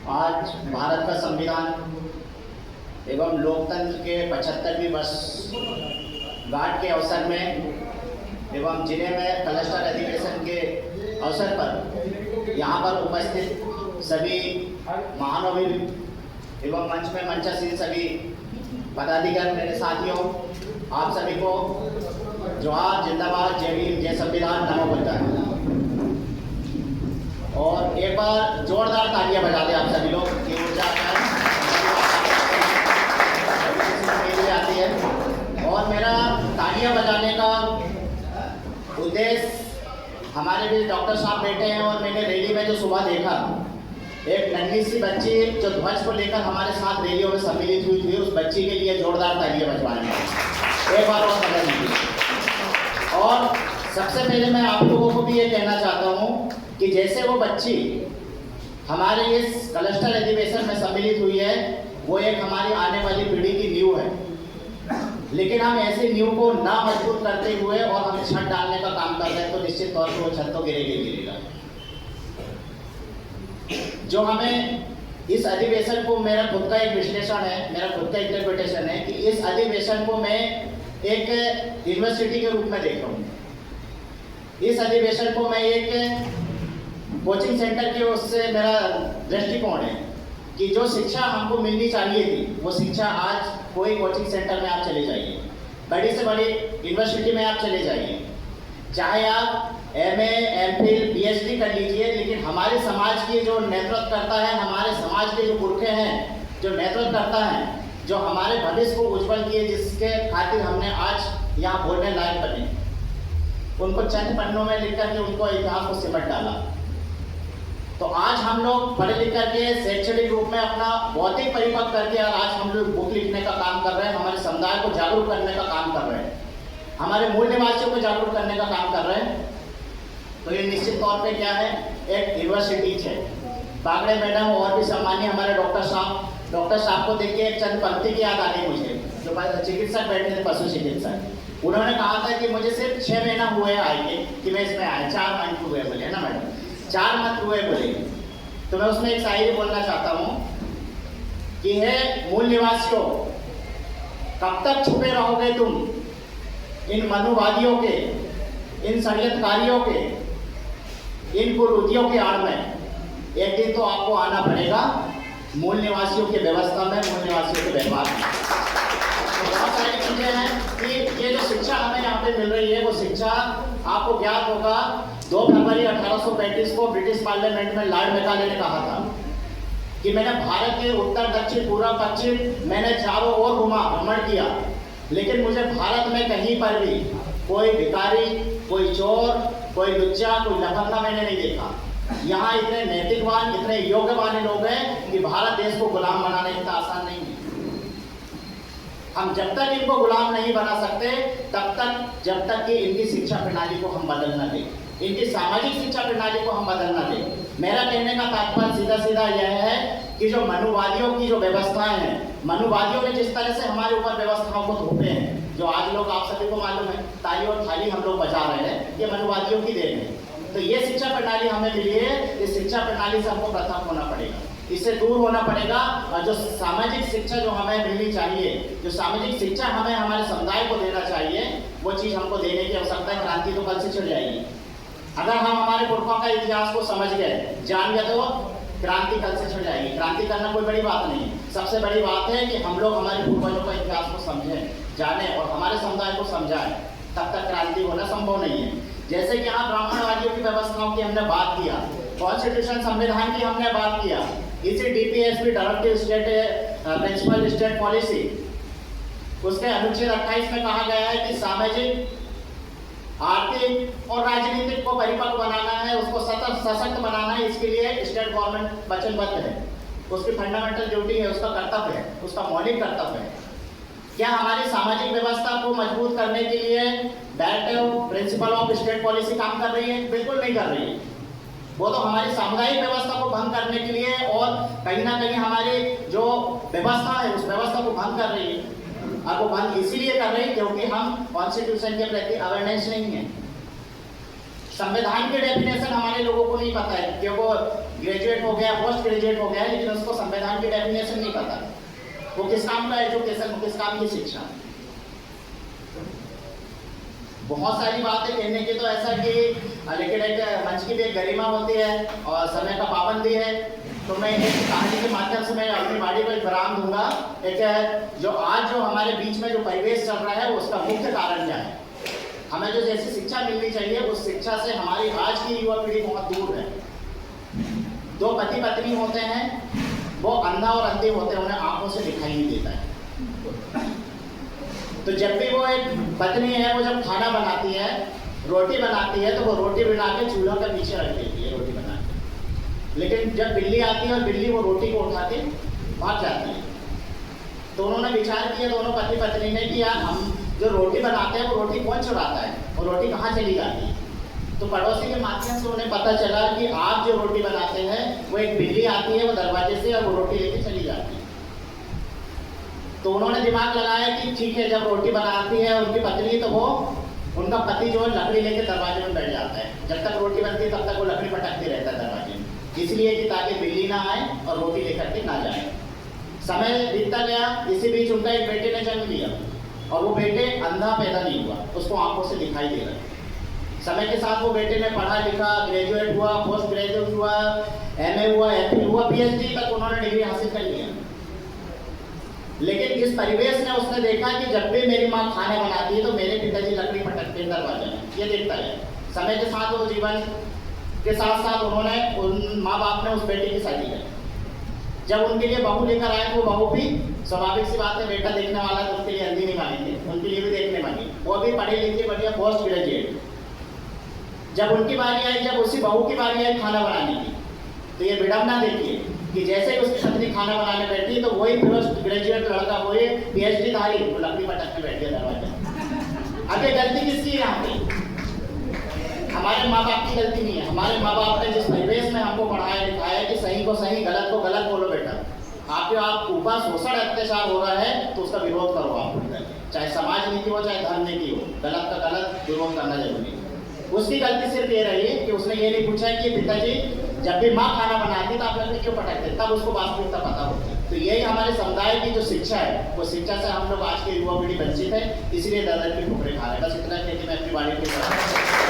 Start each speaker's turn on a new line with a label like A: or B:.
A: आज भारत का संविधान एवं लोकतंत्र के 75वीं वर्षगांठ के अवसर में एवं जिले में क्लस्टर अधिवेशन के अवसर पर यहाँ पर उपस्थित सभी महानुभाव एवं मंच में मंचासीन सभी पदाधिकारी, मेरे साथियों, आप सभी को जोहार, जिंदाबाद, जय भीम, जय संविधान, नमो बुद्धाय। और एक बार जोरदार तालियां बजा दें आप सभी लोग की ऊर्जा आती है। और मेरा तालियां बजाने का उद्देश्य, हमारे भी डॉक्टर साहब बैठे हैं और मैंने रैली में जो सुबह देखा, एक नन्ही सी बच्ची जो ध्वज को लेकर हमारे साथ रैलियों में सम्मिलित हुई थी, उस बच्ची के लिए जोरदार तालियां बजवाएंगे एक बार और बजा दीजिए। और सबसे पहले मैं आप लोगों को भी ये कहना चाहता हूँ कि जैसे वो बच्ची हमारे इस क्लस्टर अधिवेशन में सम्मिलित हुई है, वो एक हमारी आने वाली पीढ़ी की नींव है, लेकिन हम ऐसी नींव को ना मजबूत करते हुए और हम छत डालने का काम कर रहे हैं तो निश्चित तौर पर वो छत तो गिरेगा। जो हमें इस अधिवेशन को, मेरा खुद का एक विश्लेषण है, मेरा खुद का इंटरप्रिटेशन है कि इस अधिवेशन को मैं एक यूनिवर्सिटी के रूप में देख रहा हूँ। इस अधिवेशन को मैं एक कोचिंग सेंटर के उससे मेरा दृष्टिकोण है कि जो शिक्षा हमको मिलनी चाहिए थी वो शिक्षा आज कोई कोचिंग सेंटर में आप चले जाइए, बड़ी से बड़ी यूनिवर्सिटी में आप चले जाइए, चाहे आप MA, MPhil, PhD कर लीजिए, लेकिन हमारे समाज की जो नेतृत्व करता है, हमारे समाज के जो पुरखे हैं जो नेतृत्व करता है, जो हमारे भविष्य को उज्जवल किए, जिसके खातिर हमने आज यहाँ बोलने लायक बने, उनको चंद पन्नों में लिख करके उनको इतिहास को सिमट डाला। तो आज हम लोग पढ़े लिख करके शैक्षणिक रूप में अपना बौद्धिक परिपक्व करके और आज हम लोग बुक लिखने का काम कर रहे हैं, हमारे समुदाय को जागरूक करने का काम कर रहे हैं, हमारे मूल निवासियों को जागरूक करने का काम कर रहे हैं। तो ये निश्चित तौर पे क्या है, एक यूनिवर्सिटी है। बागड़े मैडम और भी सम्मानीय हमारे डॉक्टर साहब को देख के एक चंद पंक्ति की याद आ गई मुझे, जो चिकित्सक बैठे थे, पशु चिकित्सक। उन्होंने कहा था कि मुझे सिर्फ 6 महीना हुए आएंगे कि मैं इसमें आया, 4 महीने हुए बोले, है ना मैडम, 4 मंथ हुए बोले। तो मैं उसमें एक शायरी बोलना चाहता हूँ कि हे मूल निवासियों, कब तक छुपे रहोगे तुम इन मनुवादियों के, इन षड्यंत्रकारियों के, इन कुरीतियों के आड़ में। एक दिन तो आपको आना पड़ेगा मूल निवासियों की व्यवस्था में, मूल निवासियों के व्यवहार में। तो बहुत सारी चीजें हैं कि ये जो शिक्षा हमें यहाँ पे मिल रही है, वो शिक्षा आपको ज्ञात होगा 2 फरवरी 1835 को ब्रिटिश पार्लियामेंट में लॉर्ड मैकाले ने कहा था कि मैंने भारत के उत्तर, दक्षिण, पूर्व, पश्चिम, मैंने चारों ओर घुमा, भ्रमण किया, लेकिन मुझे भारत में कहीं पर भी कोई भिखारी, कोई चोर, कोई लुच्चा, कोई लफंगा मैंने नहीं देखा। यहाँ इतने नैतिकवान, इतने योग्यवान लोग हैं कि भारत देश को गुलाम बनाना इतना आसान नहीं है। हम जब तक इनको गुलाम नहीं बना सकते तब तक, जब तक कि इनकी शिक्षा प्रणाली को हम बदल न दें, इनकी सामाजिक शिक्षा प्रणाली को हम बदल न दें। मेरा कहने का तात्पर्य सीधा सीधा यह है कि जो मनुवादियों की जो व्यवस्थाएं हैं, मनुवादियों ने जिस तरह से हमारे ऊपर व्यवस्थाओं को थोपे हैं, जो आज लोग, आप सभी को मालूम है, ताली और थाली हम लोग बजा रहे हैं, ये मनुवादियों की देन है। तो ये शिक्षा प्रणाली हमें मिली है, इस शिक्षा प्रणाली से हमको पृथक होना पड़ेगा, इससे दूर होना पड़ेगा। और जो सामाजिक शिक्षा जो हमें मिलनी चाहिए, जो सामाजिक शिक्षा हमें हमारे समुदाय को देना चाहिए, वो चीज़ हमको देने की आवश्यकता है। क्रांति तो कल से चल जाएगी। अगर हम हमारे पुरखों का इतिहास को समझ गए, जान गए, तो क्रांति कल से चल जाएगी। क्रांति करना कोई बड़ी बात नहीं है। सबसे बड़ी बात है कि हम लोग हमारे पूर्वजों का इतिहास को समझें, जानें और हमारे समुदाय को समझाएं, तब तक क्रांति होना संभव नहीं है। जैसे कि यहाँ ब्राह्मणवादियों की व्यवस्थाओं की हमने बात किया, कॉन्स्टिट्यूशन, संविधान की हमने बात किया, इसी DPSP, directive state principle state policy, उसके अनुच्छेद 28 में कहा गया है कि सामाजिक, आर्थिक और राजनीतिक को परिपक्व बनाना है, उसको सशक्त बनाना है। इसके लिए स्टेट गवर्नमेंट वचनबद्ध है, उसकी फंडामेंटल ड्यूटी है, उसका कर्तव्य है, उसका मौलिक कर्तव्य है। क्या हमारी सामाजिक व्यवस्था को मजबूत करने के लिए directive principle of state policy काम कर रही है? बिल्कुल नहीं कर रही है। वो तो हमारी सामुदायिक व्यवस्था को भंग करने के लिए और कहीं ना कहीं हमारी जो व्यवस्था है उस व्यवस्था को भंग कर रही है। और वो बंद इसीलिए कर रहे हैं क्योंकि हम कॉन्स्टिट्यूशन के प्रति अवेयरनेस नहीं है। संविधान की डेफिनेशन हमारे लोगों को नहीं पता है, क्योंकि वो ग्रेजुएट हो गया, पोस्ट ग्रेजुएट हो गया है, लेकिन उसको संविधान की डेफिनेशन नहीं पता वो किस काम का एजुकेशन, किस काम की शिक्षा। बहुत सारी बातें कहने की तो ऐसा कि लेकिन एक मंच की भी एक गरिमा होती है और समय का पाबंदी है, तो मैं एक कहानी के माध्यम से मैं अपनी वाणी को एक विराम दूंगा। एक जो आज जो हमारे बीच में जो परिवेश चल रहा है उसका मुख्य कारण क्या है। हमें जो जैसी शिक्षा मिलनी चाहिए उस शिक्षा से हमारी आज की युवा पीढ़ी बहुत दूर है। दो पति पत्नी होते हैं, वो अंधा और अंधे होते हैं, उन्हें आंखों से दिखाई नहीं देता है। तो जब भी वो एक पत्नी है, वो जब खाना बनाती है, रोटी बनाती है, तो वो रोटी बना के चूल्हा के पीछे रख देती है रोटी बना के। लेकिन जब बिल्ली आती है और बिल्ली वो रोटी को उठा के भाग जाती है। तो उन्होंने विचार किया दोनों पति पत्नी ने कि यार हम जो रोटी बनाते हैं वो रोटी कौन चुराता है और रोटी कहाँ चली जाती है। तो पड़ोसी के माध्यम से उन्हें पता चला कि आप जो रोटी बनाते हैं वो एक बिल्ली आती है वो दरवाजे से और वो रोटी लेके चली जाती है। तो उन्होंने दिमाग लगाया कि ठीक है, जब रोटी बनाती है उनकी पत्नी तो वो उनका पति जो है लकड़ी लेके दरवाजे में बैठ जाता है। जब तक रोटी बनती है तब तक वो लकड़ी पटकते रहता है दरवाजे में, इसलिए कि ताकि बिल्ली ना आए और रोटी लेकर के ना जाए। समय बीतता गया, इसी बीच उनका एक बेटे ने जन्म लिया और वो बेटे अंधा पैदा नहीं हुआ, उसको आंखों से दिखाई दे रहा है। समय के साथ वो बेटे ने पढ़ा लिखा, ग्रेजुएट हुआ, पोस्ट ग्रेजुएट हुआ, एमए हुआ, एफिल हुआ, पीएचडी तक उन्होंने डिग्री हासिल कर लिया। लेकिन इस परिवेश में उसने देखा कि जब भी मेरी माँ खाना बनाती है तो मेरे पिताजी लकड़ी पटकते हैं दरवाजे में, ये देखता है। समय के साथ वो जीवन के साथ साथ उन्होंने उन माँ बाप ने उस बेटे की शादी की। जब उनके लिए बहू लेकर आए तो वो बहू भी स्वाभाविक सी बात है, बेटा देखने वाला तो उनके लिए अंधी नहीं मानी थी, उनके लिए भी देखने मानी। वो भी पढ़े लिखे बढ़िया पोस्ट ग्रेजुएट। जब उनकी बारी आई, जब उसी बहू की बारी आई खाना बनाने की, तो ये विडंबना देखिए कि जैसे ही उसकी पत्नी खाना बनाने बैठी तो वही पोस्ट ग्रेजुएट लड़का, वही पीएचडी धारी, वो लकड़ी पटकने बैठ गया दरवाजा। अब ये गलती किसकी है यहाँ पे? हमारे माँ बाप की गलती नहीं है। हमारे माँ बाप ने जिस परिवेश में हमको पढ़ाया लिखाया कि सही को सही, गलत को गलत बोलो बेटा। आपके आप ऊपर शोषण अत्याचार हो रहा है तो उसका विरोध करो आप, चाहे समाज नीति हो चाहे धर्म नीति हो, गलत का गलत विरोध करना जरूरी है। उसकी गलती सिर्फ ये रही कि उसने ये नहीं पूछा कि पिताजी जब भी माँ खाना बनाती तो आप लकड़ी क्यों पटकते, तब उसको वास्तविकता पता होती। तो यही हमारे समुदाय की जो शिक्षा है, वो शिक्षा से हम लोग आज के युवा पीढ़ी वंचित है, इसलिए दादा की ठोकरें खा रहे हैं। बस इतना कहकर मैं अपनी वाणी को